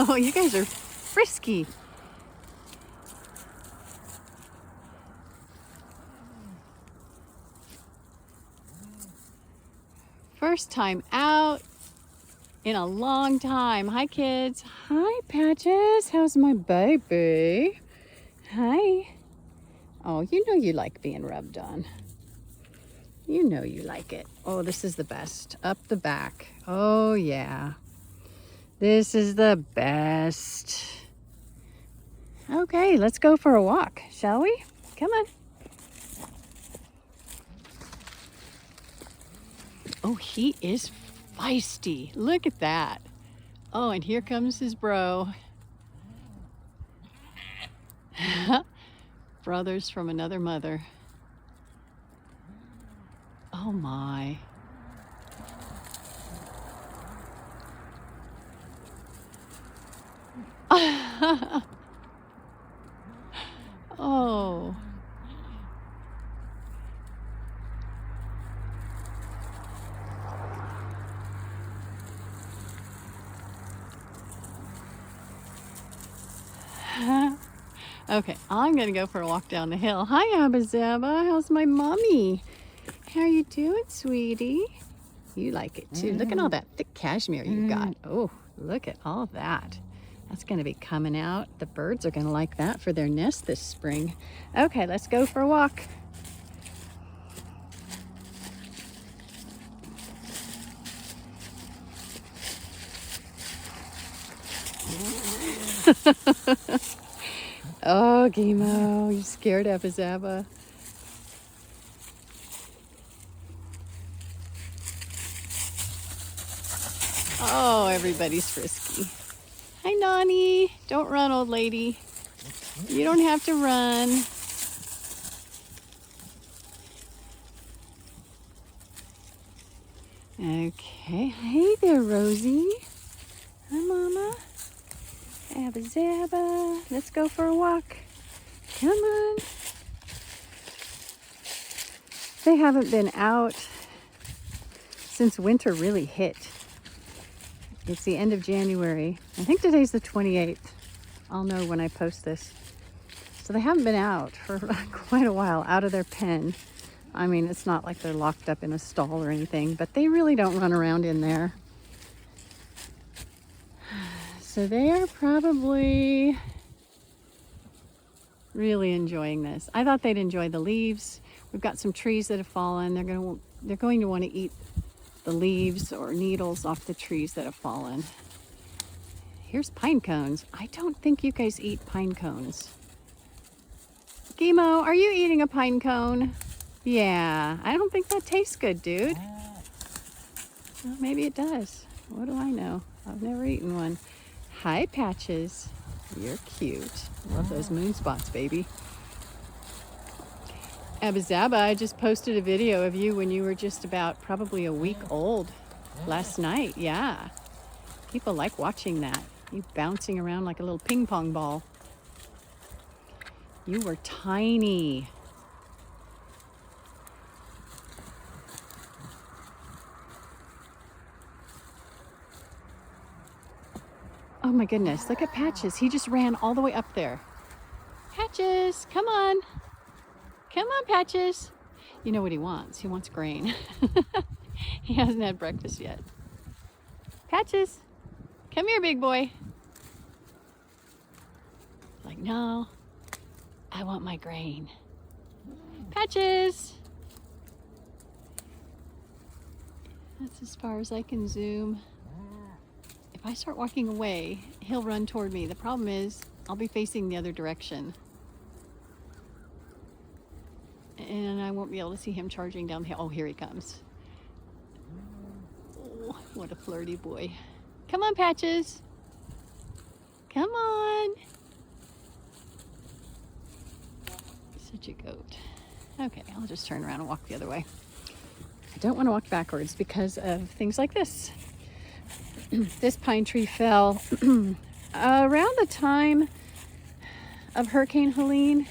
Oh, you guys are frisky. First time out in a long time. Hi, kids. Hi, Patches. How's my baby? Hi. Oh, you know you like being rubbed on. You know you like it. Oh, this is the best. Up the back. Oh, yeah. This is the best. Okay, let's go for a walk, shall we? Come on. Oh, he is feisty. Look at that. Oh, and here comes his bro. Brothers from another mother. Oh my. Oh. Okay, I'm gonna go for a walk down the hill. Hi, Abba Zaba. How's my mommy? How you doing, sweetie? You like it too. Look at all that thick cashmere you've got. Oh, look at all that. That's gonna be coming out. The birds are gonna like that for their nest this spring. Okay, let's go for a walk. Oh, Gimo, you scared Abba Zaba. Oh, everybody's frisky. Hi, Nani. Don't run, old lady. You don't have to run. Okay. Hey there, Rosie. Hi, Mama. Abba Zaba. Let's go for a walk. Come on. They haven't been out since winter really hit. It's the end of January. I think today's the 28th. I'll know when I post this. So they haven't been out for quite a while, out of their pen. I mean, it's not like they're locked up in a stall or anything, but they really don't run around in there. So they are probably really enjoying this. I thought they'd enjoy the leaves. We've got some trees that have fallen. They're going to want to eat the leaves or needles off the trees that have fallen. Here's pine cones. I don't think you guys eat pine cones. Gimo, are you eating a pine cone? Yeah, I don't think that tastes good, dude. Well, maybe it does. What do I know? I've never eaten one. Hi, Patches. You're cute. Love those moon spots, baby. Abba Zaba, I just posted a video of you when you were just about probably a week old last night. Yeah. People like watching that. You bouncing around like a little ping pong ball. You were tiny. Oh my goodness, look at Patches. He just ran all the way up there. Patches, come on. Come on, Patches. You know what he wants? He wants grain. He hasn't had breakfast yet. Patches, come here, big boy. Like, no, I want my grain. Patches. That's as far as I can zoom. If I start walking away, he'll run toward me. The problem is I'll be facing the other direction. And I won't be able to see him charging down the hill. Oh, here he comes. Oh, what a flirty boy. Come on, Patches. Come on. Such a goat. Okay, I'll just turn around and walk the other way. I don't want to walk backwards because of things like this. This pine tree fell around the time of Hurricane Helene.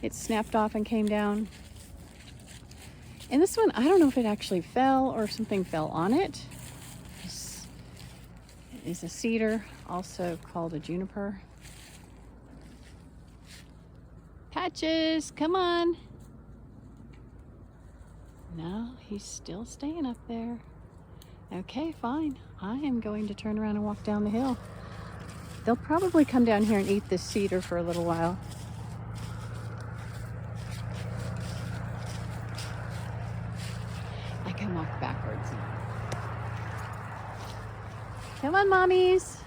It snapped off and came down. And this one, I don't know if it actually fell or something fell on it. is a cedar, also called a juniper. Patches, come on. No, he's still staying up there. Okay, fine. I am going to turn around and walk down the hill. They'll probably come down here and eat this cedar for a little while. I can walk backwards. Come on, mommies.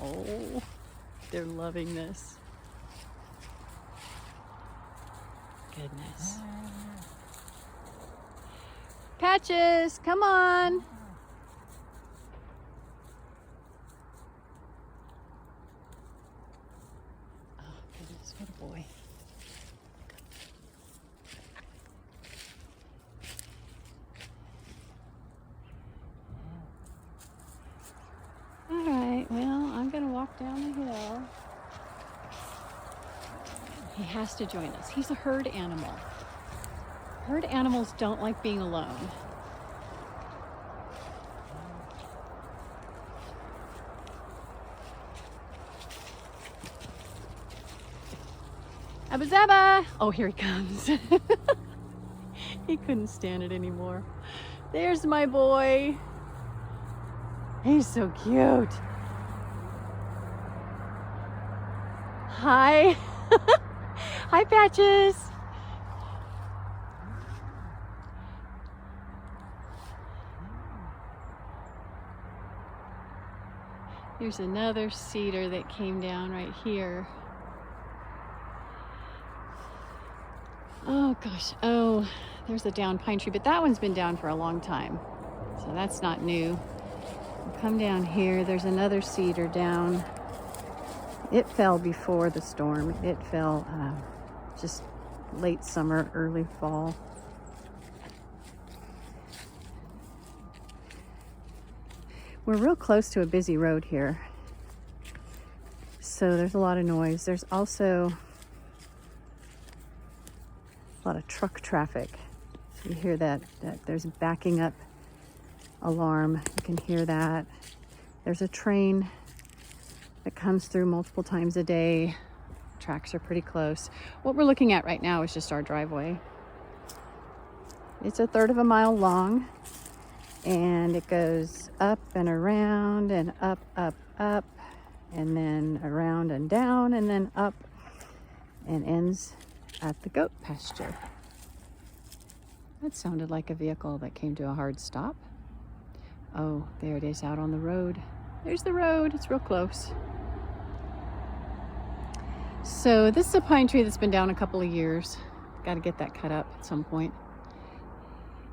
Oh, they're loving this. Goodness. Patches, come on. Oh, goodness, what a boy. All right, well, I'm gonna walk down the hill. He has to join us. He's a herd animal. Herd animals don't like being alone. Abba Zaba! Oh, here he comes. He couldn't stand it anymore. There's my boy. He's so cute. Hi. Hi, Patches. Here's another cedar that came down right here. Oh gosh, oh, there's a down pine tree, but that one's been down for a long time. So that's not new. We'll come down here, there's another cedar down. It fell before the storm. It fell just late summer, early fall. We're real close to a busy road here. So there's a lot of noise. There's also a lot of truck traffic. So you hear that there's a backing up alarm. You can hear that. There's a train that comes through multiple times a day. Tracks are pretty close. What we're looking at right now is just our driveway. It's a 1/3 of a mile long, and it goes up and around and up, and then around and down, and then up, and ends at the goat pasture. That sounded like a vehicle that came to a hard stop. Oh, there it is out on the road. There's the road, it's real close. So this is a pine tree that's been down a couple of years. Got to get that cut up at some point.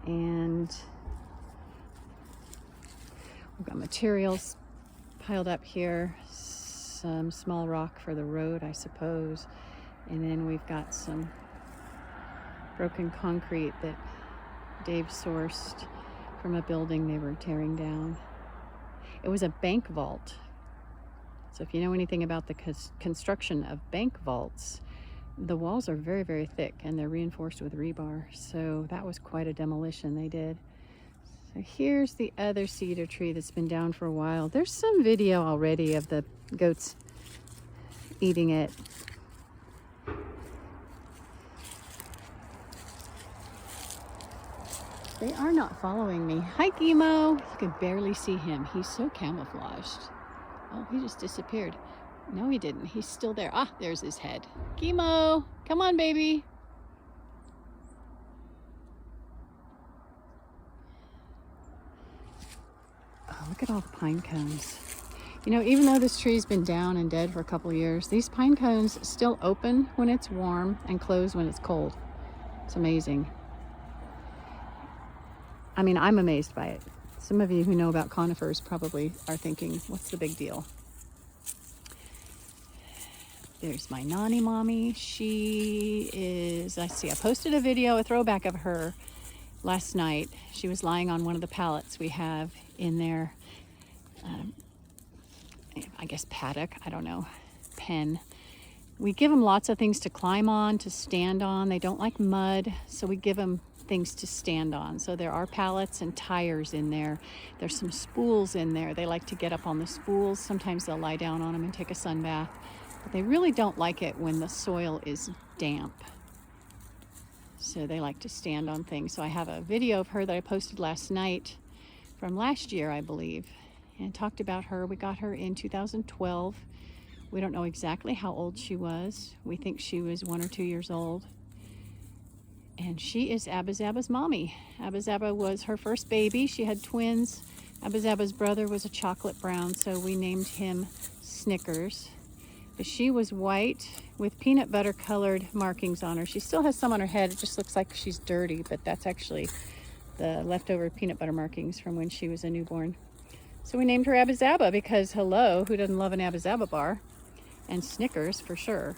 And we've got materials piled up here. Some small rock for the road, I suppose. And then we've got some broken concrete that Dave sourced from a building they were tearing down. It was a bank vault. So if you know anything about the construction of bank vaults, the walls are very, very thick and they're reinforced with rebar. So that was quite a demolition they did. So here's the other cedar tree that's been down for a while. There's some video already of the goats eating it. They are not following me. Hi, Gimo. You can barely see him. He's so camouflaged. Oh, he just disappeared. No, he didn't. He's still there. Ah, there's his head. Gimo, come on, baby. Oh, look at all the pine cones. You know, even though this tree's been down and dead for a couple of years, these pine cones still open when it's warm and close when it's cold. It's amazing. I mean, I'm amazed by it. Some of you who know about conifers probably are thinking, what's the big deal? There's my Nani mommy. She is, I posted a video, a throwback of her last night. She was lying on one of the pallets we have in their, I guess paddock, I don't know, pen. We give them lots of things to climb on, to stand on. They don't like mud, so we give them things to stand on. So there are pallets and tires in there. There's some spools in there. They like to get up on the spools. Sometimes they'll lie down on them and take a sun bath. But they really don't like it when the soil is damp. So they like to stand on things. So I have a video of her that I posted last night from last year, I believe, and talked about her. We got her in 2012. We don't know exactly how old she was. We think she was 1 or 2 years old. And she is Abba Zaba's mommy. Abba Zaba was her first baby. She had twins. Abba Zaba's brother was a chocolate brown, so we named him Snickers. But she was white with peanut butter colored markings on her. She still has some on her head. It just looks like she's dirty, but that's actually the leftover peanut butter markings from when she was a newborn. So we named her Abba Zaba because, hello, who doesn't love an Abba Zaba bar? And Snickers for sure.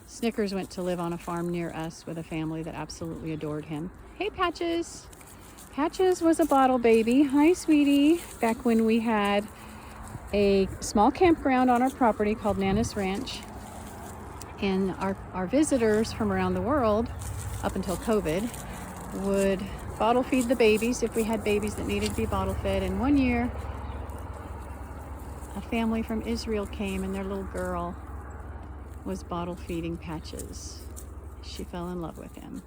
Snickers went to live on a farm near us with a family that absolutely adored him. Hey, Patches. Patches was a bottle baby. Hi, sweetie. Back when we had a small campground on our property called Nana's Ranch. And our visitors from around the world, up until COVID, would bottle feed the babies if we had babies that needed to be bottle fed. And one year, a family from Israel came and their little girl was bottle feeding Patches. She fell in love with him.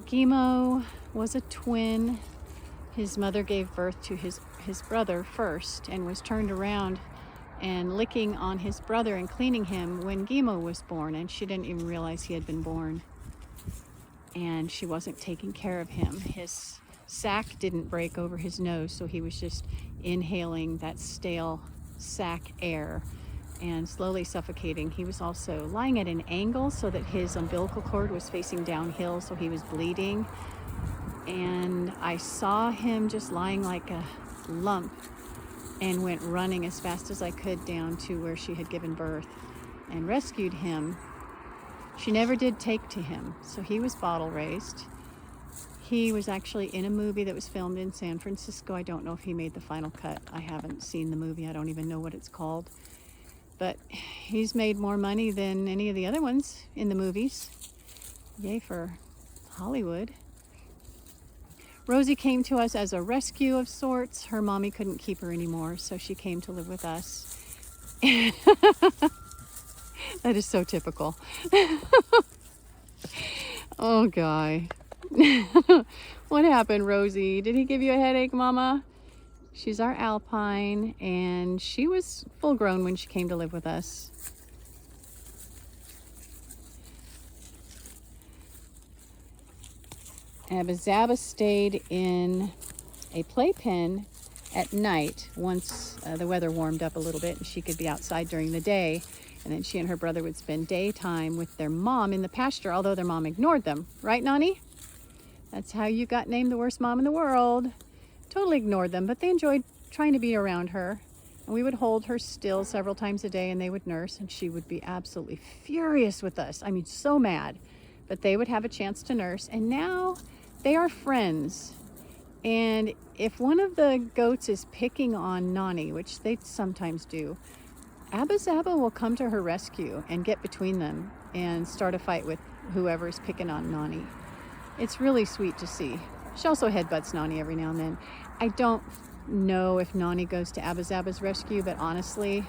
Gimo was a twin. His mother gave birth to his brother first and was turned around and licking on his brother and cleaning him when Gimo was born, and she didn't even realize he had been born. And she wasn't taking care of him. His sac didn't break over his nose, so he was just inhaling that stale sac air and slowly suffocating. He was also lying at an angle so that his umbilical cord was facing downhill, so he was bleeding. And I saw him just lying like a lump and went running as fast as I could down to where she had given birth and rescued him. She never did take to him, so he was bottle raised. He was actually in a movie that was filmed in San Francisco. I don't know if he made the final cut. I haven't seen the movie. I don't even know what it's called. But he's made more money than any of the other ones in the movies. Yay for Hollywood. Rosie came to us as a rescue of sorts. Her mommy couldn't keep her anymore, so she came to live with us. That is so typical. Oh, Guy. What happened, Rosie? Did he give you a headache, Mama? She's our Alpine, and she was full grown when she came to live with us. Abba Zaba stayed in a playpen at night once the weather warmed up a little bit and she could be outside during the day. And then she and her brother would spend daytime with their mom in the pasture, although their mom ignored them. Right, Nani? That's how you got named the worst mom in the world. Totally ignored them, but they enjoyed trying to be around her. And we would hold her still several times a day and they would nurse, and she would be absolutely furious with us. I mean, so mad. But they would have a chance to nurse, and now they are friends. And if one of the goats is picking on Nani, which they sometimes do, Abba Zaba will come to her rescue and get between them and start a fight with whoever's picking on Nani. It's really sweet to see. She also headbutts Nani every now and then. I don't know if Nani goes to Abba Zaba's rescue, but honestly,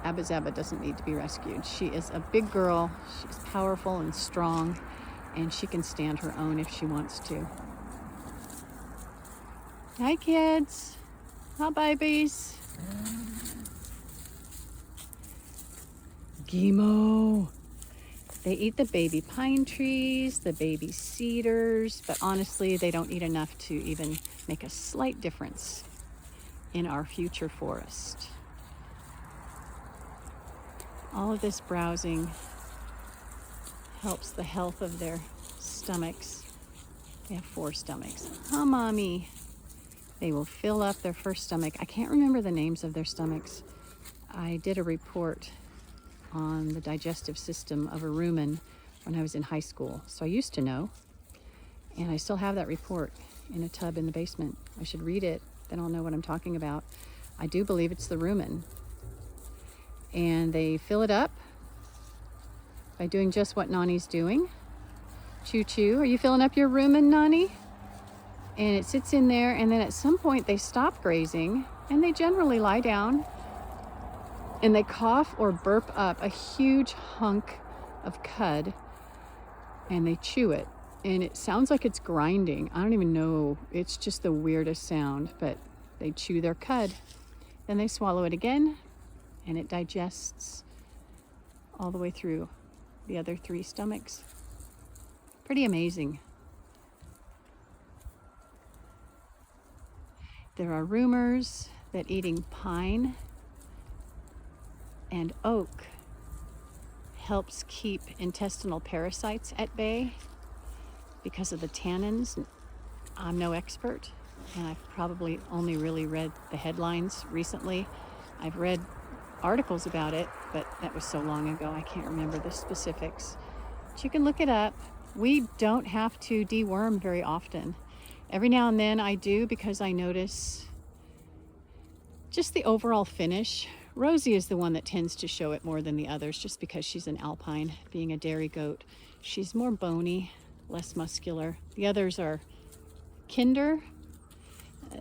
Abba Zaba doesn't need to be rescued. She is a big girl. She's powerful and strong, and she can stand her own if she wants to. Hi, kids. Hi, babies. Gimo. They eat the baby pine trees, the baby cedars, but honestly, they don't eat enough to even make a slight difference in our future forest. All of this browsing helps the health of their stomachs. They have 4 stomachs. Huh, Mommy? They will fill up their first stomach. I can't remember the names of their stomachs. I did a report on the digestive system of a rumen when I was in high school, so I used to know. And I still have that report in a tub in the basement. I should read it, then I'll know what I'm talking about. I do believe it's the rumen. And they fill it up by doing just what Nani's doing. Choo choo. Are you filling up your rumen, Nani? And it sits in there, and then at some point they stop grazing, and they generally lie down, and they cough or burp up a huge hunk of cud, and they chew it. And it sounds like it's grinding. I don't even know. It's just the weirdest sound, but they chew their cud. Then they swallow it again, and it digests all the way through the other 3 stomachs. Pretty amazing. There are rumors that eating pine and oak helps keep intestinal parasites at bay because of the tannins. I'm no expert, and I've probably only really read the headlines recently. I've read articles about it, but that was so long ago I can't remember the specifics. But you can look it up. We don't have to deworm very often. Every now and then I do, because I notice just the overall finish. Rosie is the one that tends to show it more than the others, just because she's an alpine, being a dairy goat. She's more bony, less muscular. The others are kinder.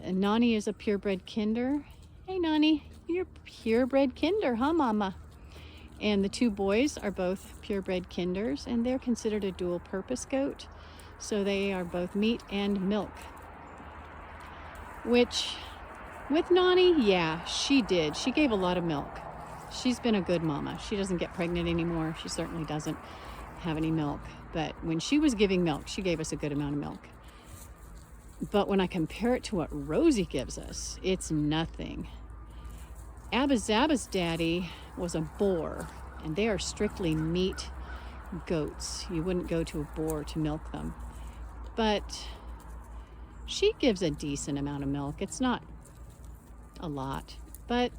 Nani is a purebred kinder. Hey Nani, you're purebred kinder, huh mama? And the 2 boys are both purebred kinders, and they're considered a dual purpose goat. So they are both meat and milk. Which, with Nani, yeah, she did. She gave a lot of milk. She's been a good mama. She doesn't get pregnant anymore. She certainly doesn't have any milk. But when she was giving milk, she gave us a good amount of milk. But when I compare it to what Rosie gives us, it's nothing. Abba Zabba's daddy was a boar, and they are strictly meat goats. You wouldn't go to a boar to milk them. But she gives a decent amount of milk. It's not a lot, but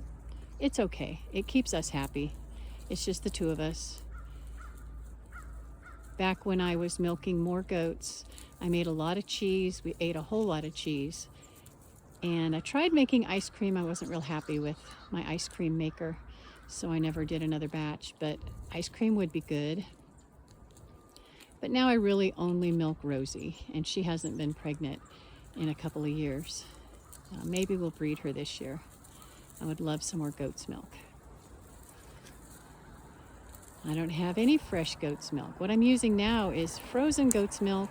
it's okay. It keeps us happy. It's just the 2 of us. Back when I was milking more goats, I made a lot of cheese. We ate a whole lot of cheese. And I tried making ice cream. I wasn't real happy with my ice cream maker, so I never did another batch, but ice cream would be good. But now I really only milk Rosie, and she hasn't been pregnant in a couple of years. Maybe we'll breed her this year. I would love some more goat's milk. I don't have any fresh goat's milk. What I'm using now is frozen goat's milk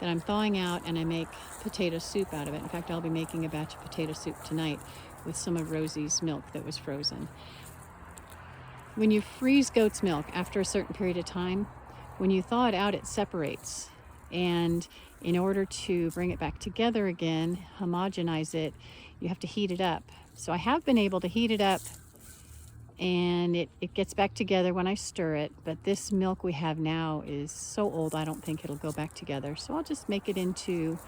that I'm thawing out, and I make potato soup out of it. In fact, I'll be making a batch of potato soup tonight with some of Rosie's milk that was frozen. When you freeze goat's milk after a certain period of time, when you thaw it out, it separates. And in order to bring it back together again, homogenize it, you have to heat it up. So I have been able to heat it up, and it gets back together when I stir it. But this milk we have now is so old, I don't think it'll go back together. So I'll just make it into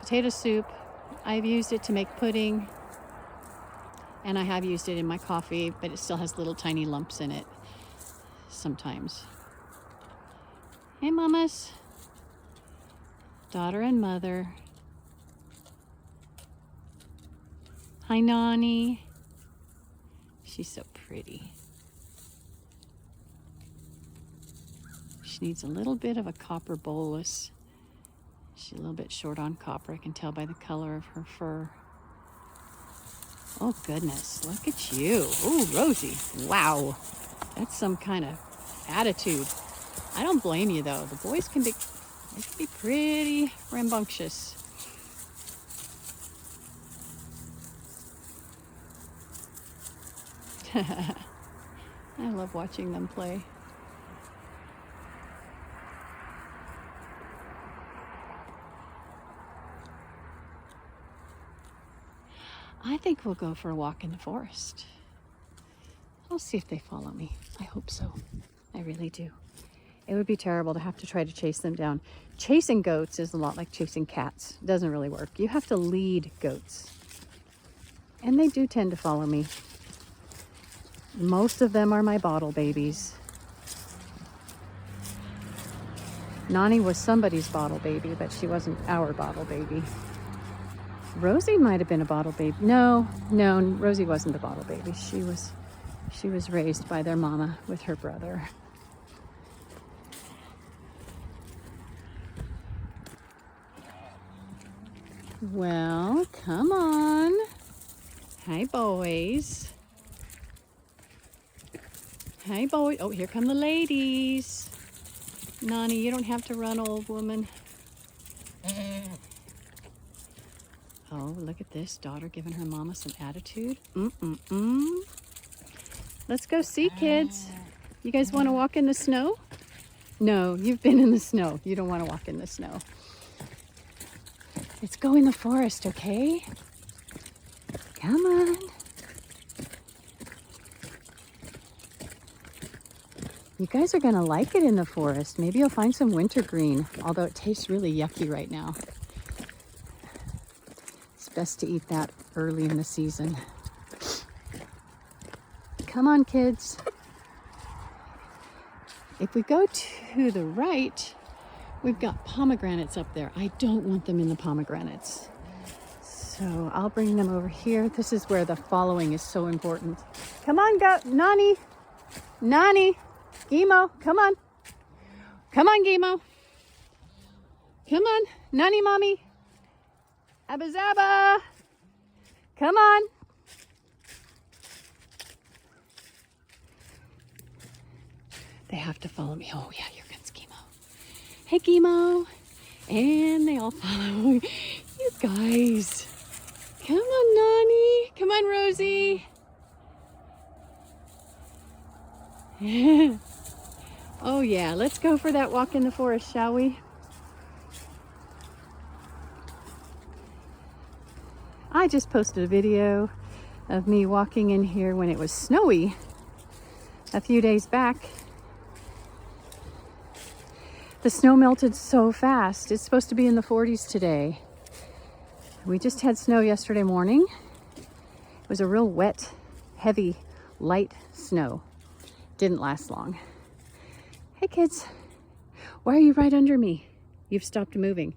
potato soup. I've used it to make pudding, and I have used it in my coffee, but it still has little tiny lumps in it sometimes. Hey mamas, daughter and mother. Hi Nani. She's so pretty. She needs a little bit of a copper bolus. She's a little bit short on copper. I can tell by the color of her fur. Oh goodness, look at you. Oh, Rosie, wow. That's some kind of attitude. I don't blame you though. The boys can be pretty rambunctious. I love watching them play. I think we'll go for a walk in the forest. I'll see if they follow me. I hope so. I really do. It would be terrible to have to try to chase them down. Chasing goats is a lot like chasing cats. It doesn't really work. You have to lead goats. And they do tend to follow me. Most of them are my bottle babies. Nani was somebody's bottle baby, but she wasn't our bottle baby. Rosie might have been a bottle baby. No, Rosie wasn't a bottle baby. She was raised by their mama with her brother. Well, come on. Hi, boys. Hi, boy. Oh, here come the ladies. Nani, you don't have to run, old woman. Oh, look at this. Daughter giving her mama some attitude. Let's go see, kids. You guys want to walk in the snow? No, you've been in the snow. You don't want to walk in the snow. Let's go in the forest, okay? Come on. You guys are gonna like it in the forest. Maybe you'll find some wintergreen, although it tastes really yucky right now. It's best to eat that early in the season. Come on, kids. If we go to the right, we've got pomegranates up there. I don't want them in the pomegranates. So I'll bring them over here. This is where the following is so important. Come on, go, Nani. Nani. Gimo, come on. Come on, Gimo. Come on, Nani mommy. Abba Zaba. Come on. They have to follow me. Oh yeah, here comes Gimo. Hey, Gimo. And they all follow you guys. Come on, Nani. Come on, Rosie. Oh yeah, let's go for that walk in the forest, shall we? I just posted a video of me walking in here when it was snowy a few days back. The snow melted so fast. It's supposed to be in the 40s today. We just had snow yesterday morning. It was a real wet, heavy, light snow. Didn't last long. Hey kids, why are you right under me? You've stopped moving.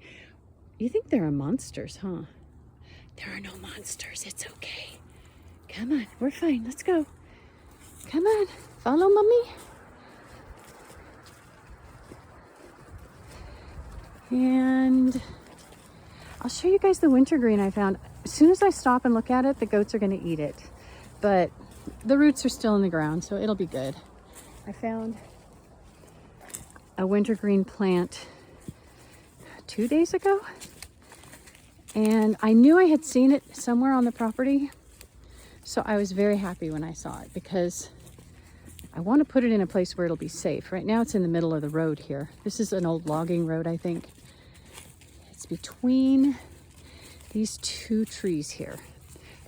You think there are monsters, huh? There are no monsters, it's okay. Come on, we're fine, let's go. Come on, follow mommy. And I'll show you guys the wintergreen I found. As soon as I stop and look at it, the goats are gonna eat it. But the roots are still in the ground, so it'll be good. I found a wintergreen plant 2 days ago, and I knew I had seen it somewhere on the property, so I was very happy when I saw it because I want to put it in a place where it'll be safe. Right now it's in the middle of the road here. This is an old logging road, I think. It's between these two trees here.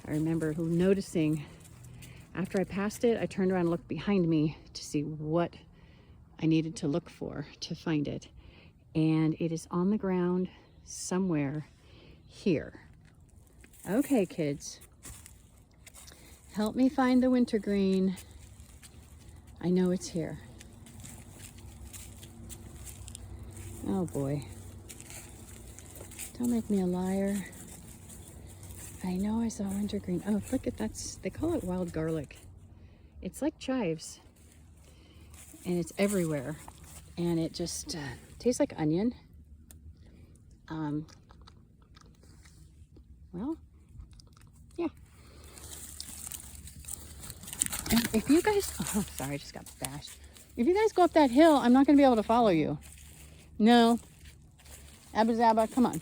I remember noticing after I passed it, I turned around and looked behind me to see what I needed to look for to find it. And it is on the ground somewhere here. Okay, kids. Help me find the wintergreen. I know it's here. Oh boy. Don't make me a liar. I know I saw wintergreen. Oh, look at that. They call it wild garlic. It's like chives. And it's everywhere. And it just tastes like onion. Well, yeah. And if you guys, oh, sorry, I just got bashed. If you guys go up that hill, I'm not going to be able to follow you. No. Abba Zaba, come on.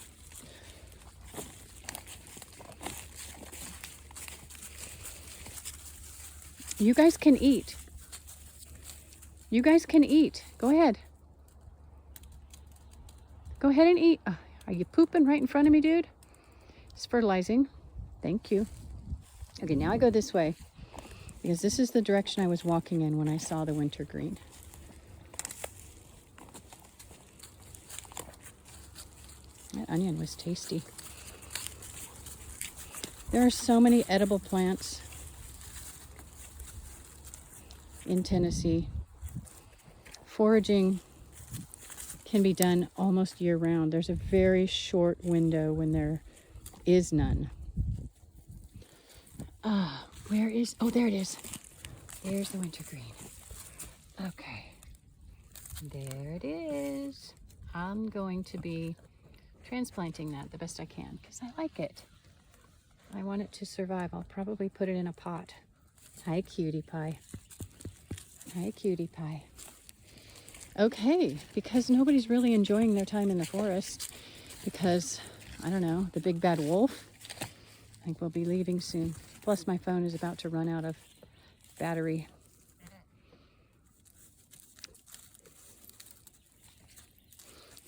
You guys can eat. You guys can eat. Go ahead. Go ahead and eat. Are you pooping right in front of me, dude? It's fertilizing. Thank you. Okay, now I go this way because this is the direction I was walking in when I saw the wintergreen. That onion was tasty. There are so many edible plants in Tennessee. Foraging can be done almost year round. There's a very short window when there is none. Where is, oh, there it is. There's the wintergreen. Okay, there it is. I'm going to be transplanting that the best I can because I like it. I want it to survive. I'll probably put it in a pot. Hi, cutie pie. Hi, cutie pie. Okay, because nobody's really enjoying their time in the forest because, I don't know, the big bad wolf, I think we'll be leaving soon. Plus my phone is about to run out of battery.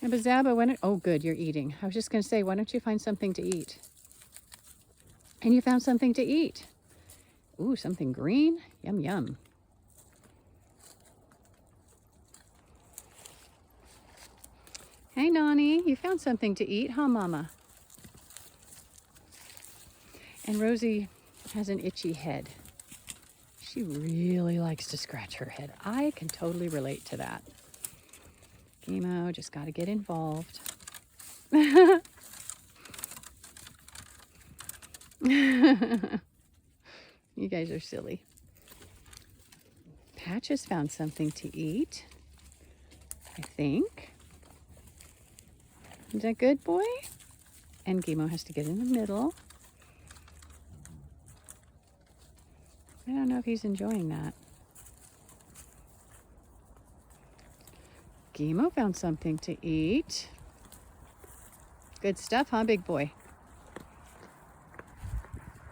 And Bazaba, oh good, you're eating. I was just going to say, why don't you find something to eat? And you found something to eat. Ooh, something green? Yum, yum. Hey, Nani, you found something to eat, huh, Mama? And Rosie has an itchy head. She really likes to scratch her head. I can totally relate to that. Gimo, just got to get involved. You guys are silly. Patches found something to eat, I think. Is that good, boy? And Gimo has to get in the middle. I don't know if he's enjoying that. Gimo found something to eat. Good stuff, huh, big boy?